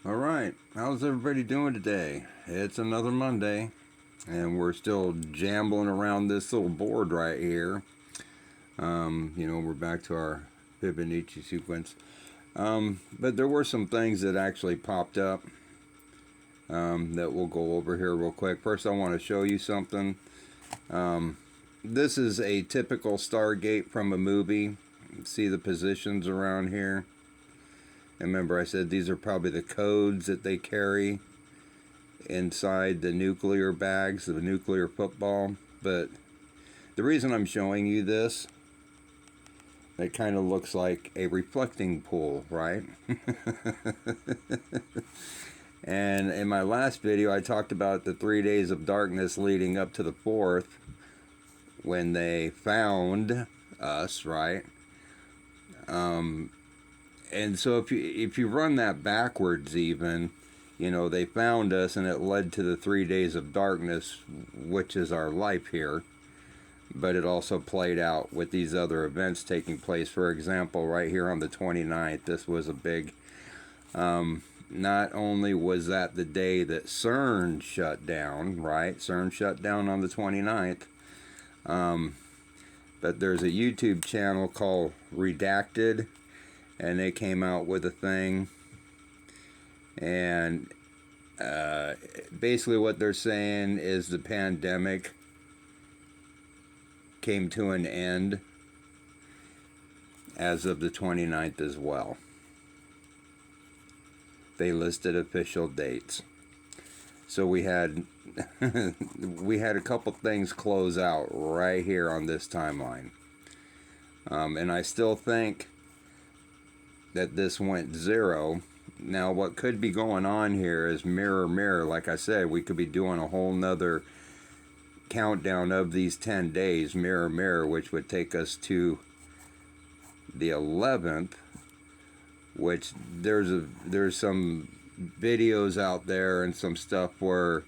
All right, how's everybody doing today? It's another Monday, and we're still jambling around this little board right here. We're back to our Fibonacci sequence. But there were some things that actually popped up that we'll go over here real quick. First, I want to show you something. This is a typical Stargate from a movie. See the positions around here? And remember, I said these are probably the codes that they carry inside the nuclear bags of a nuclear football. But the reason I'm showing you this, it kind of looks like a reflecting pool, right? And in my last video, I talked about the 3 days of darkness leading up to the 4th when they found us, right? And so if you run that backwards, even, they found us and it led to the 3 days of darkness, which is our life here. But it also played out with these other events taking place. For example, right here on the 29th, this was a big, not only was that the day that CERN shut down, right? CERN shut down on the 29th. But there's a YouTube channel called Redacted, and they came out with a thing. And basically what they're saying is the pandemic came to an end as of the 29th as well. They listed official dates. So we had a couple things close out right here on this timeline. And I still think that this went zero. Now what could be going on here is mirror mirror. Like I said, we could be doing a whole nother countdown of these 10 days, mirror mirror, which would take us to the 11th, which there's some videos out there and some stuff where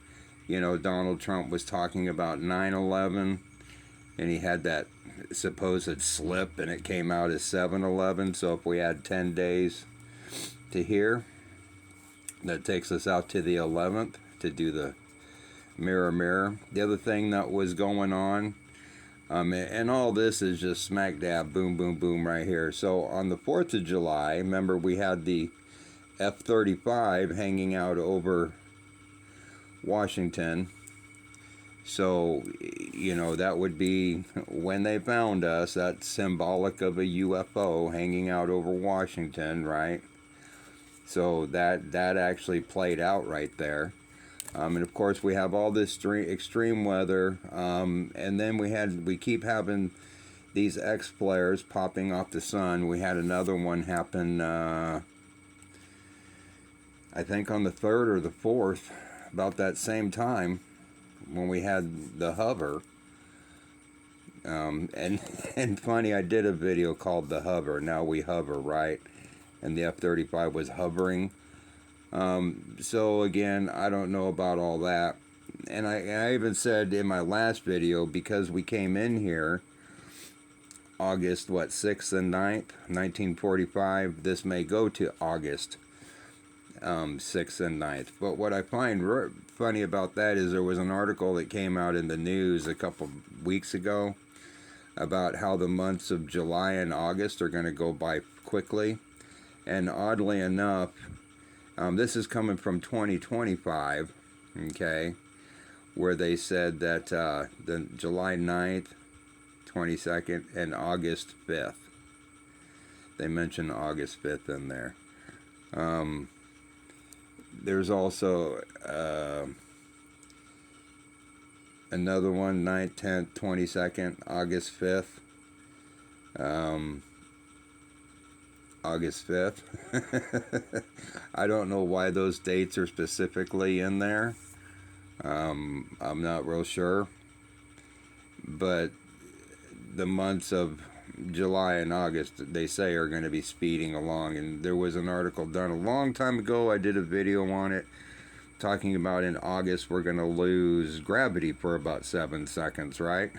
Donald Trump was talking about 9/11 and he had that supposed slip and it came out as 7/11. So if we add 10 days to here, that takes us out to the 11th to do the mirror mirror. The other thing that was going on, and all this is just smack dab, boom boom boom right here. So on the 4th of July, remember we had the F-35 hanging out over Washington. So that would be when they found us. That's symbolic of a UFO hanging out over Washington, right? So that actually played out right there. And of course we have all this extreme weather, and then we keep having these X flares popping off the sun. We had another one happen, I think on the 3rd or the 4th, about that same time when we had the hover. And funny, I did a video called The Hover. Now we hover, right? And the F-35 was hovering. So again, I don't know about all that. And I even said in my last video, because we came in here August 6th and 9th 1945, this may go to August 6th and 9th. But what I find funny about that is there was an article that came out in the news a couple weeks ago about how the months of July and August are going to go by quickly. And oddly enough, this is coming from 2025, okay, where they said that the July 9th, 22nd, and August 5th. They mentioned August 5th in there. There's also another one, 9th, 10th, 22nd, August 5th. August 5th. I don't know why those dates are specifically in there. I'm not real sure. But the months of July and August, they say, are going to be speeding along. And there was an article done a long time ago. I did a video on it talking about in August we're going to lose gravity for about 7 seconds, right?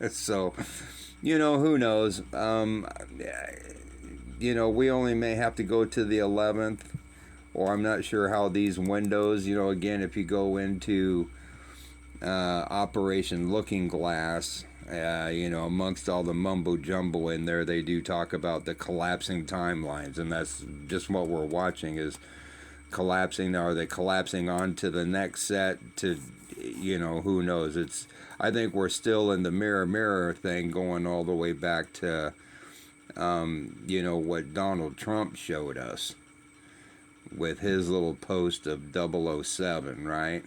So, who knows? We only may have to go to the 11th, or I'm not sure how these windows, you know, again, if you go into Operation Looking Glass, you know, amongst all the mumbo jumbo in there, they do talk about the collapsing timelines, and that's just what we're watching is collapsing. Now, are they collapsing onto the next set to, you know, who knows? It's, I think we're still in the mirror thing going all the way back to, you know, what Donald Trump showed us with his little post of 007, right?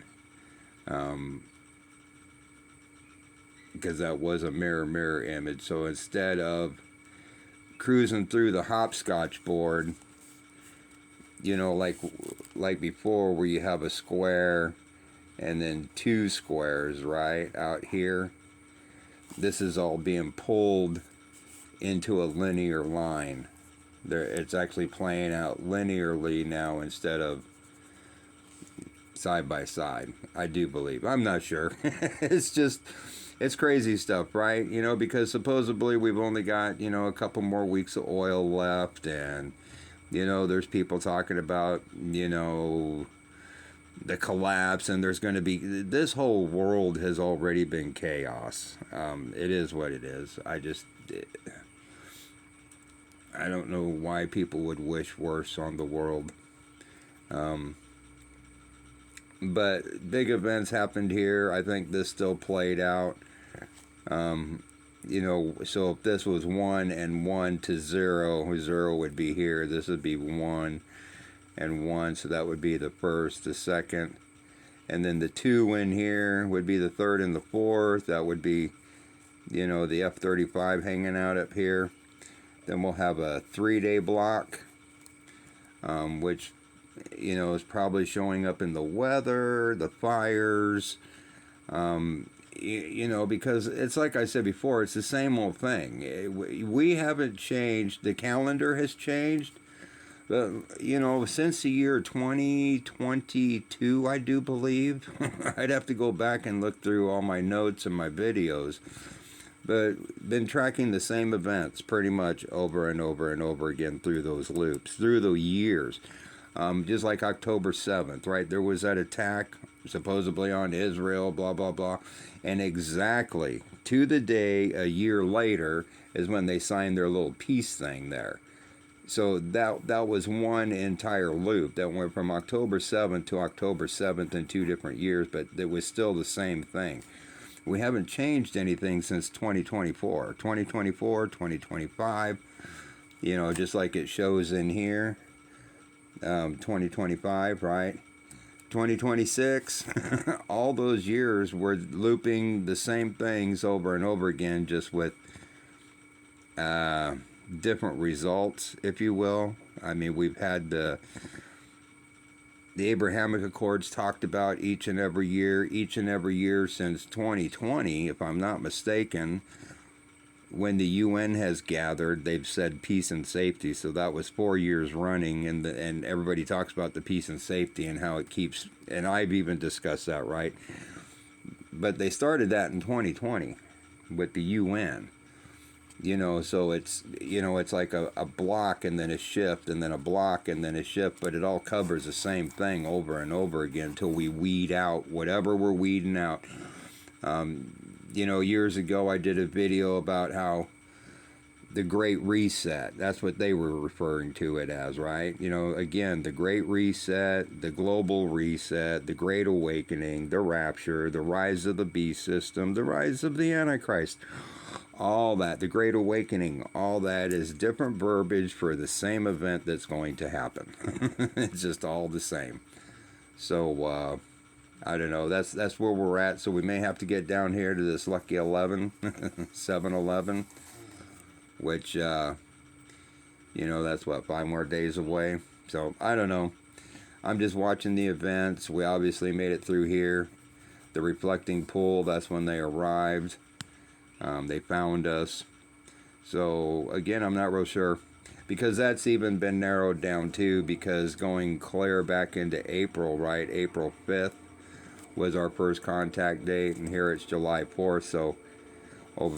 Because that was a mirror image. So instead of cruising through the hopscotch board, you know, like before, where you have a square and then two squares, right, out here, this is all being pulled into a linear line. It's actually playing out linearly now instead of side by side, I do believe. I'm not sure. It's just, it's crazy stuff, right? You know, because supposedly we've only got, you know, a couple more weeks of oil left, and, you know, there's people talking about, you know, the collapse, and there's going to be, this whole world has already been chaos. It is what it is. I don't know why people would wish worse on the world. But big events happened here. I think this still played out. You know, so if this was 1 and 1 to 0, 0 would be here. This would be 1 and 1, so that would be the first, the second. And then the 2 in here would be the third and the fourth. That would be, you know, the F-35 hanging out up here. Then we'll have a 3-day block, which, you know, is probably showing up in the weather, the fires, you know, because it's like I said before, it's the same old thing. We haven't changed. The calendar has changed. But, you know, since the year 2022, I do believe. I'd have to go back and look through all my notes and my videos. But been tracking the same events pretty much over and over and over again through those loops, through the years. Just like October 7th, right? There was that attack supposedly on Israel, blah, blah, blah. And exactly to the day a year later is when they signed their little peace thing there. So that was one entire loop that went from October 7th to October 7th in 2 different years, but it was still the same thing. We haven't changed anything since 2024. 2024, 2025, you know, just like it shows in here. 2025, right? 2026, all those years we're looping the same things over and over again, just with different results, if you will. I mean, we've had the Abrahamic Accords talked about each and every year since 2020, if I'm not mistaken. When the UN has gathered, they've said peace and safety, so that was 4 years running, and everybody talks about the peace and safety and how it keeps, and I've even discussed that, right? But they started that in 2020 with the UN. You know, so it's, you know, it's like a block and then a shift and then a block and then a shift, but it all covers the same thing over and over again until we weed out whatever we're weeding out. You know, years ago I did a video about how the Great Reset, that's what they were referring to it as, right? You know, again, the Great Reset, the Global Reset, the Great Awakening, the Rapture, the Rise of the Beast System, the Rise of the Antichrist. All that, the Great Awakening, all that is different verbiage for the same event that's going to happen. It's just all the same. So, I don't know, that's where we're at. So we may have to get down here to this lucky 11, 7-11, which, you know, that's what, 5 more days away. So, I don't know. I'm just watching the events. We obviously made it through here. The reflecting pool, that's when they arrived. They found us. So, again, I'm not real sure. Because that's even been narrowed down, too. Because going clear back into April, right? April 5th was our first contact date. And here it's July 4th. So,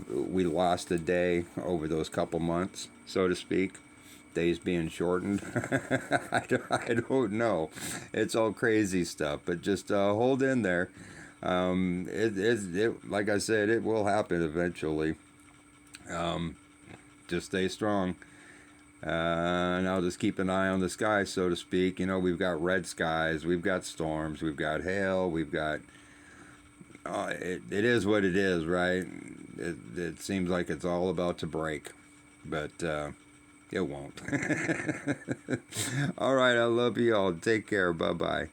we lost a day over those couple months, so to speak. days being shortened. I don't know. It's all crazy stuff, but just hold in there. Like I said, it will happen eventually. Just stay strong. And I'll just keep an eye on the sky, so to speak. You know, we've got red skies, we've got storms, we've got hail, we've got... it is what it is, right? It seems like it's all about to break, but it won't. All right, I love you all. Take care. Bye-bye.